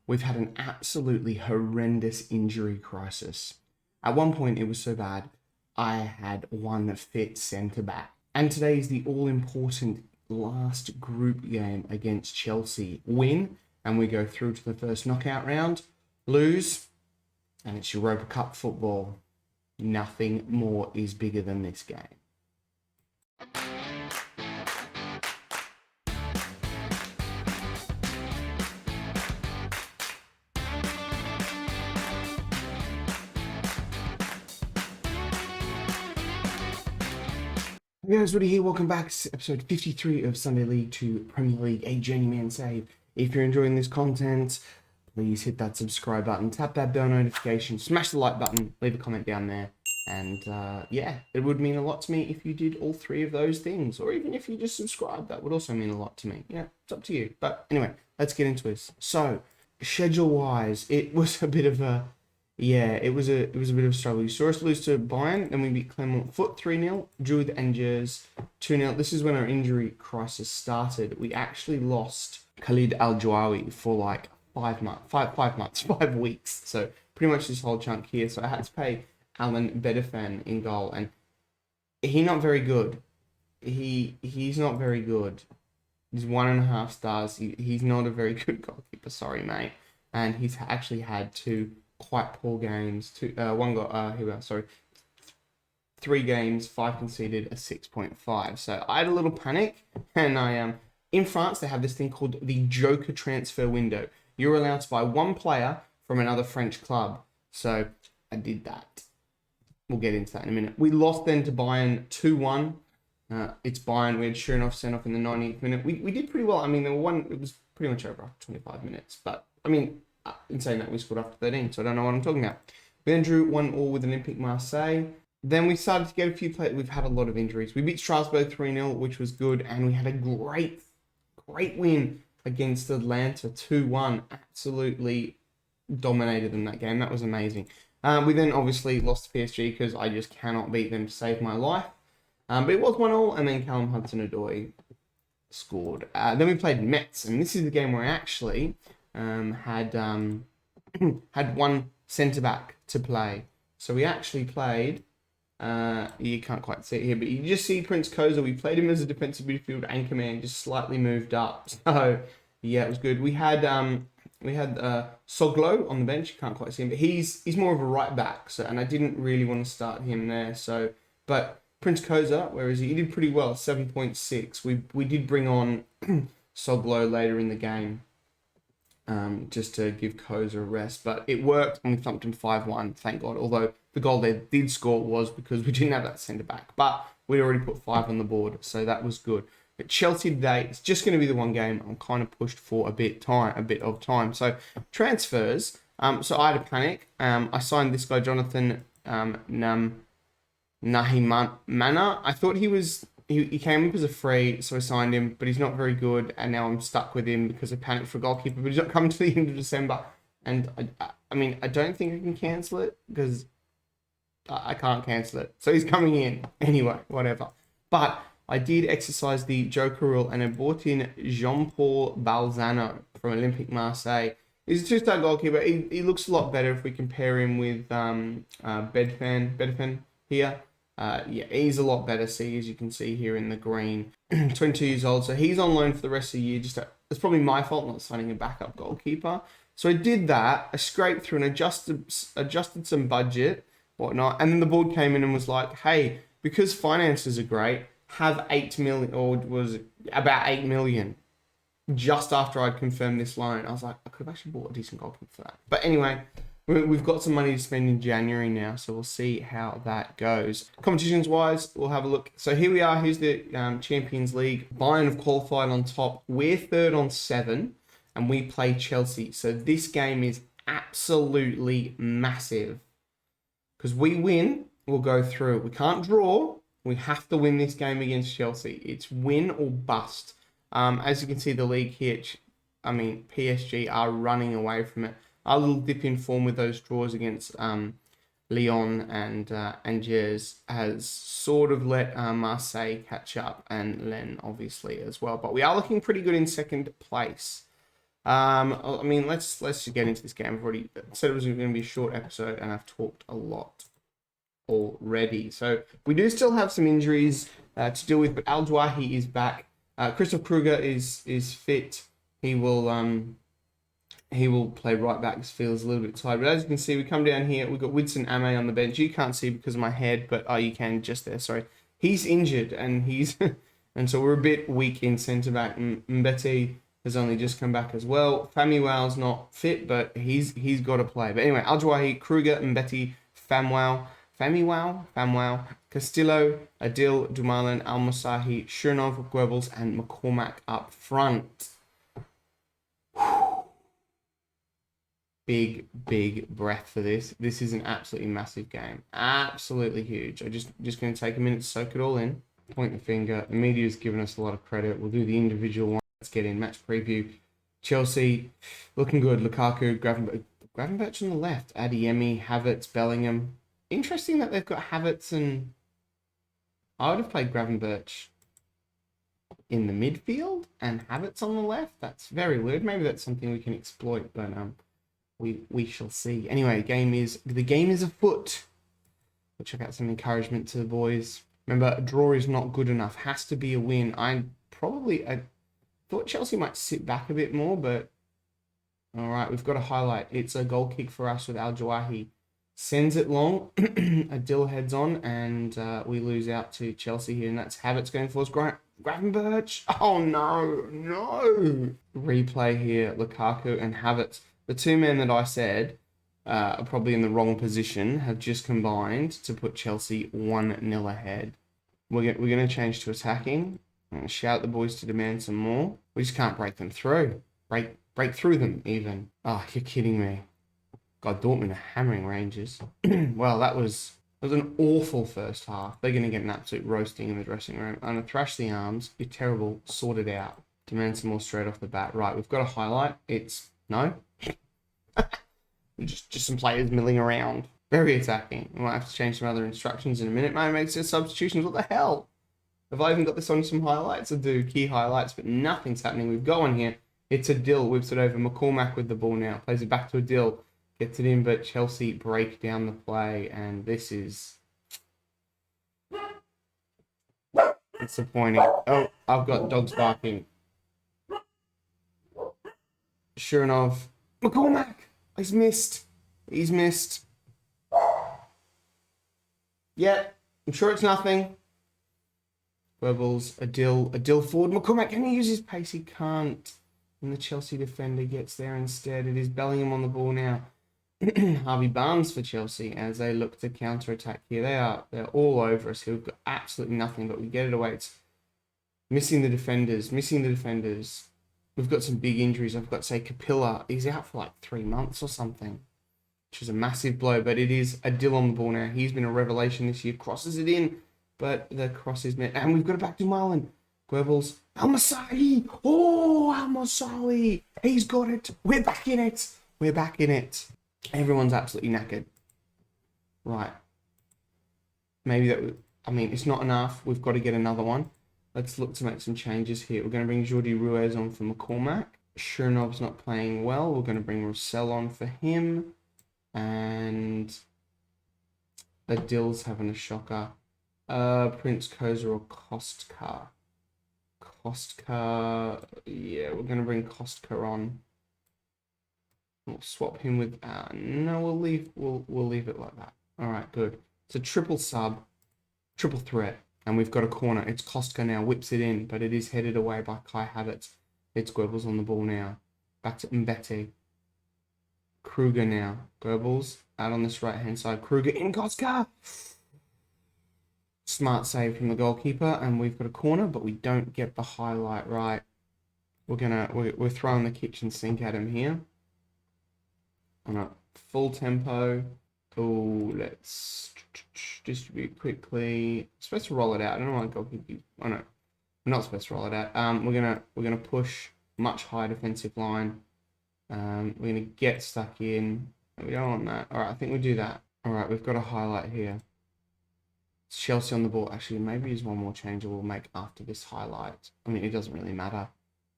we've had an absolutely horrendous injury crisis. At one point, it was so bad, I had one fit centre back. And today is the all-important last group game against Chelsea. Win, and we go through to the first knockout round. Lose, and it's Europa Cup football. Nothing more is bigger than this game. Hey guys, Woody here. Welcome back. It's episode 53 of Sunday League to Premier League, a journeyman save. If you're enjoying this content, please hit that subscribe button, tap that bell notification, smash the like button, leave a comment down there. And yeah, it would mean a lot to me if you did all three of those things, or even if you just subscribe, that would also mean a lot to me. Yeah, it's up to you. But anyway, let's get into this. So, schedule-wise, it was a bit of a it was a bit of a struggle. You saw us lose to Bayern, then we beat Clermont Foot 3-0, drew with Angers 2-0. This is when our injury crisis started. We actually lost Khalid Al-Jouawi for like 5 weeks. So pretty much this whole chunk here. So I had to pay Alan Bedefan in goal, and he's not very good. He's not very good. He's 1.5 stars. He's not a very good goalkeeper. Sorry, mate. And he's actually had two quite poor games. 3 games, 5 conceded, a 6.5. So I had a little panic, and I in France they have this thing called the Joker transfer window. You're allowed to buy one player from another French club. So I did that. We'll get into that in a minute. We lost then to Bayern 2-1. It's Bayern. We had Shurinov sent off in the 90th minute. We did pretty well. I mean, it was pretty much over after 25 minutes. But I mean, in saying that, we scored after 13, so I don't know what I'm talking about. We then drew 1-1 with Olympique Marseille. Then we started to get a few players. We've had a lot of injuries. We beat Strasbourg 3-0, which was good, and we had a great win against Atlanta 2-1. Absolutely dominated them that game. That was amazing. We then obviously lost to PSG because I just cannot beat them to save my life. But it was 1-1, and then Callum Hudson-Odoi scored. Then we played Metz, and this is the game where I actually had one centre back to play. So we actually played. You can't quite see it here, but you just see Prince Koza. We played him as a defensive midfield anchor man, just slightly moved up. So yeah, it was good. We had Soglo on the bench. You can't quite see him, but he's more of a right back. So, and I didn't really want to start him there. So, but Prince Koza, where is he? He did pretty well, 7.6. We did bring on Soglo later in the game. Just to give Koza a rest. But it worked, and we thumped him 5-1, thank God. Although the goal they did score was because we didn't have that centre-back. But we already put 5 on the board, so that was good. But Chelsea today, it's just going to be the one game. I'm kind of pushed for a bit of time. So transfers. So I had a panic. I signed this guy, Jonathan Nahimana. I thought he came up as a free, so I signed him, but he's not very good, and now I'm stuck with him because I panicked for a goalkeeper, but he's not coming to the end of December, and I mean, I don't think I can cancel it, because I can't cancel it, so he's coming in, anyway, whatever. But I did exercise the Joker rule, and I brought in Jean-Paul Balzano from Olympique Marseille. He's a 2-star goalkeeper. He looks a lot better if we compare him with Bedfan here. Yeah, he's a lot better, as you can see here in the green. 22 years old, so he's on loan for the rest of the year. It's probably my fault not signing a backup goalkeeper. So I did that. I scraped through and adjusted some budget, whatnot, and then the board came in and was like, hey, because finances are great, have 8 million, or was about 8 million. Just after I'd confirmed this loan, I was like, I could have actually bought a decent goalkeeper for that. But anyway, we've got some money to spend in January now, so we'll see how that goes. Competitions-wise, we'll have a look. So here we are. Here's the Champions League. Bayern have qualified on top. We're third on 7, and we play Chelsea. So this game is absolutely massive. Because we win, we'll go through. We can't draw. We have to win this game against Chelsea. It's win or bust. As you can see, the league here, PSG are running away from it. Our little dip in form with those draws against Lyon and Angers has sort of let Marseille catch up, and Lens obviously as well. But we are looking pretty good in second place. I mean, let's just get into this game. I've already said it was going to be a short episode, and I've talked a lot already. So we do still have some injuries to deal with, but Al Dwahi is back. Christoph Kruger is fit. He will play right back. Just feels a little bit tired. But as you can see, we come down here. We've got Widson Ame on the bench. You can't see because of my head, but you can just there. Sorry, he's injured, and and so we're a bit weak in centre back. Mbete has only just come back as well. Famuel's not fit, but he's got to play. But anyway, Al Dwahi, Kruger, Mbete, Famuel, Castillo, Adil, Dumoulin, Al Musahi, Shurnov, Goebbels, and McCormack up front. Big breath for this. This is an absolutely massive game. Absolutely huge. I'm just going to take a minute to soak it all in. Point the finger. The media's given us a lot of credit. We'll do the individual one. Let's get in. Match preview. Chelsea, looking good. Lukaku, Gravenberch on the left. Adeyemi, Havertz, Bellingham. Interesting that they've got Havertz and... I would have played Gravenberch in the midfield and Havertz on the left. That's very weird. Maybe that's something we can exploit, but we shall see. Anyway, the game is afoot. We'll check out some encouragement to the boys. Remember, a draw is not good enough. Has to be a win. I thought Chelsea might sit back a bit more, but all right, we've got a highlight. It's a goal kick for us with Al Dwahi. Sends it long. Adil heads on, and we lose out to Chelsea here, and that's Havertz going for us. Gravenberch. Oh, no. Replay here. Lukaku and Havertz. The two men that I said are probably in the wrong position have just combined to put Chelsea 1-0 ahead. We're going to change to attacking. I'm going to shout at the boys to demand some more. We just can't break them through. Break through them, even. Oh, you're kidding me. God, Dortmund are hammering Rangers. Well, that was an awful first half. They're going to get an absolute roasting in the dressing room. I'm going to thrash the arms. You're terrible. Sort it out. Demand some more straight off the bat. Right, we've got a highlight. It's... No? just some players milling around. Very attacking. We might have to change some other instructions in a minute. Man makes his substitutions. What the hell? Have I even got this on some highlights? I do. Key highlights, but nothing's happening. We've got one here. It's Adil. Whips it over. McCormack with the ball now. Plays it back to Adil. Gets it in, but Chelsea break down the play, and this is disappointing. Oh, I've got dogs barking. Sure enough, McCormack! He's missed. Yeah, I'm sure it's nothing. Goebbels, Adil forward. McCormack, can he use his pace? He can't. And the Chelsea defender gets there instead. It is Bellingham on the ball now. Harvey Barnes for Chelsea as they look to counter-attack here. They're all over us here. We've got absolutely nothing, but we get it away. It's missing the defenders. We've got some big injuries. I've got to say Capilla. He's out for like 3 months or something, which is a massive blow, but it is Adil on the ball now. He's been a revelation this year. Crosses it in, but the cross is met. And we've got it back to Marlon. Goebbels. Al Musahi. Oh, Al Musahi. He's got it. We're back in it. Everyone's absolutely knackered. Right. Maybe it's not enough. We've got to get another one. Let's look to make some changes here. We're going to bring Jordi Ruiz on for McCormack. Chernov's not playing well. We're going to bring Roussel on for him. And Adil's having a shocker. Prince Koza or Kostka? Yeah, we're going to bring Kostka on. We'll swap him with... no, we'll leave it like that. All right, good. It's a triple sub, triple threat, and we've got a corner. It's Kostka now, whips it in, but it is headed away by Kai Havertz. It's Goebbels on the ball now. Back to Mbete. Kruger now. Goebbels out on this right-hand side. Kruger in Kostka! Smart save from the goalkeeper, and we've got a corner, but we don't get the highlight right. We're throwing the kitchen sink at him here. On a full tempo. Oh, let's distribute quickly. Supposed to roll it out. I don't know why goalkeeper. Oh no, we're not supposed to roll it out. We're gonna push much higher defensive line. We're gonna get stuck in. We don't want that. All right, I think we do that. All right, we've got a highlight here. It's Chelsea on the ball. Actually, maybe there's one more change we'll make after this highlight. I mean, it doesn't really matter.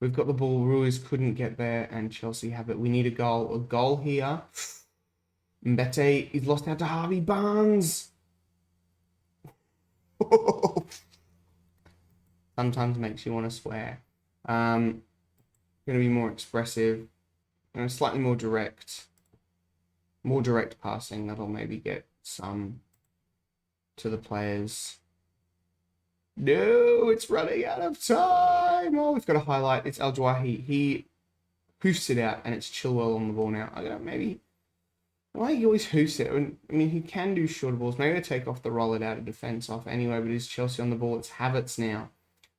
We've got the ball. Ruiz couldn't get there, and Chelsea have it. We need a goal. A goal here. Mbete is lost out to Harvey Barnes. Sometimes makes you want to swear. Going to be more expressive. Slightly more direct. More direct passing. That'll maybe get some to the players. No, it's running out of time. Oh, we've got a highlight. It's El Jwahi. He hoofs it out, and it's Chilwell on the ball now. I don't know, maybe. Why he always hoofs it? I mean, he can do shorter balls. Maybe I take off the roll it out of defence off anyway, but it's Chelsea on the ball. It's Havertz now.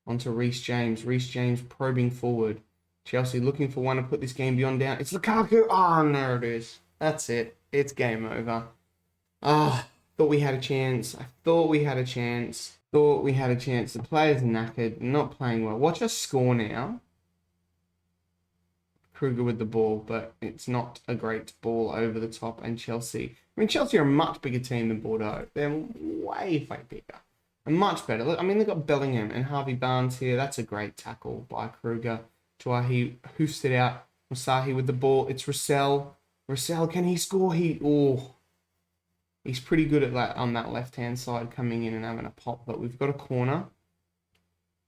Onto Reece James. Reece James probing forward. Chelsea looking for one to put this game beyond down. It's Lukaku. Oh, and there it is. That's it. It's game over. Thought we had a chance. I thought we had a chance. Thought we had a chance. The players are knackered. Not playing well. Watch us score now. Kruger with the ball, but it's not a great ball over the top. And Chelsea. I mean, Chelsea are a much bigger team than Bordeaux. They're way bigger. And much better. Look, I mean, they've got Bellingham and Harvey Barnes here. That's a great tackle by Kruger. He hoofs it out. Musahi with the ball. It's Russell. Russell, can he score? He's pretty good at that on that left-hand side, coming in and having a pop. But we've got a corner.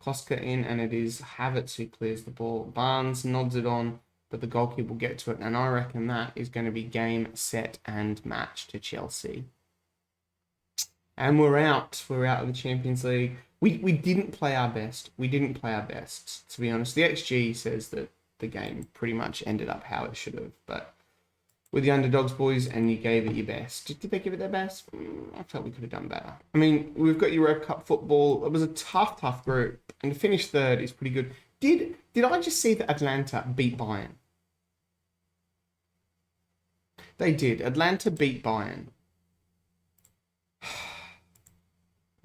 Koska in, and it is Havertz who clears the ball. Barnes nods it on, but the goalkeeper will get to it. And I reckon that is going to be game, set, and match to Chelsea. And we're out. We're out of the Champions League. We didn't play our best. We didn't play our best, to be honest. The XG says that the game pretty much ended up how it should have. But with the underdogs, boys, and you gave it your best. Did they give it their best? I felt we could have done better. I mean, we've got Europa Cup football. It was a tough group. And to finish third is pretty good. Did I just see that Atlanta beat Bayern? They did. Atlanta beat Bayern.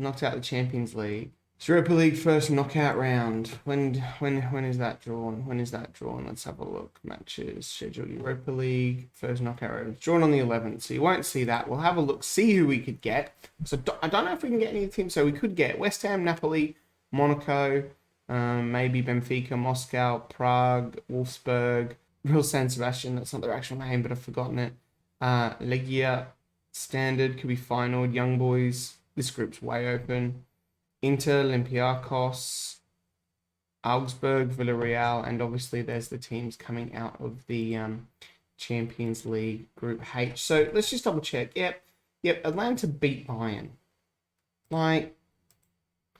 Knocked out the Champions League. It's Europa League first knockout round. When is that drawn? When is that drawn? Let's have a look. Matches scheduled. Europa League first knockout round. It's drawn on the 11th, so you won't see that. We'll have a look, see who we could get. So I don't know if we can get any teams. So we could get West Ham, Napoli, Monaco, maybe Benfica, Moscow, Prague, Wolfsburg, Real San Sebastian. That's not their actual name, but I've forgotten it. Legia, Standard could be final. Young Boys. This group's way open. Inter, Olympiacos, Augsburg, Villarreal, and obviously there's the teams coming out of the Champions League Group H. So let's just double check. Yep, Atlanta beat Bayern. Like,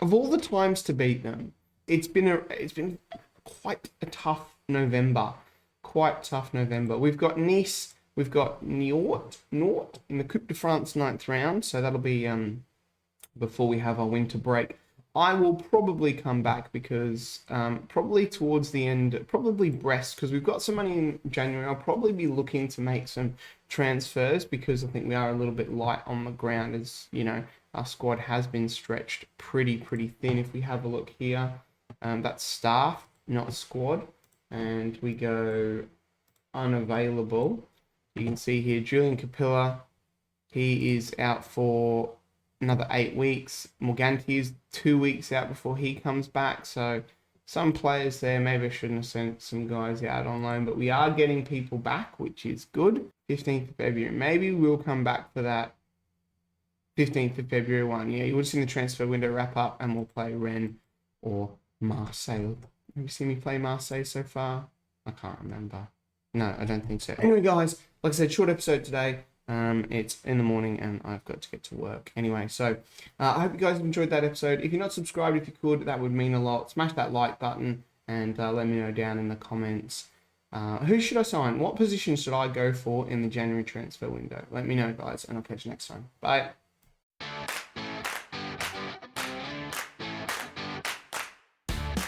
of all the times to beat them, it's been quite a tough November. We've got Nice, we've got Nantes in the Coupe de France 9th round, so that'll be before we have our winter break. I will probably come back because probably towards the end, probably Brest, because we've got some money in January. I'll probably be looking to make some transfers because I think we are a little bit light on the ground, as you know, our squad has been stretched pretty thin. If we have a look here, that's staff, not squad, and we go unavailable. You can see here Julian Capilla, he is out for another 8 weeks. Morganti is 2 weeks out before he comes back. So some players there, maybe I shouldn't have sent some guys out on loan, but we are getting people back, which is good. 15th of February. Maybe we'll come back for that 15th of February one. Yeah, you would have seen the transfer window wrap up and we'll play Rennes or Marseille. Have you seen me play Marseille so far? I can't remember. No, I don't think so. Anyway, guys, like I said, short episode today. It's in the morning and I've got to get to work anyway. So I hope you guys have enjoyed that episode. If you're not subscribed, if you could, that would mean a lot. Smash that like button and let me know down in the comments. Who should I sign? What position should I go for in the January transfer window? Let me know, guys, and I'll catch you next time. Bye.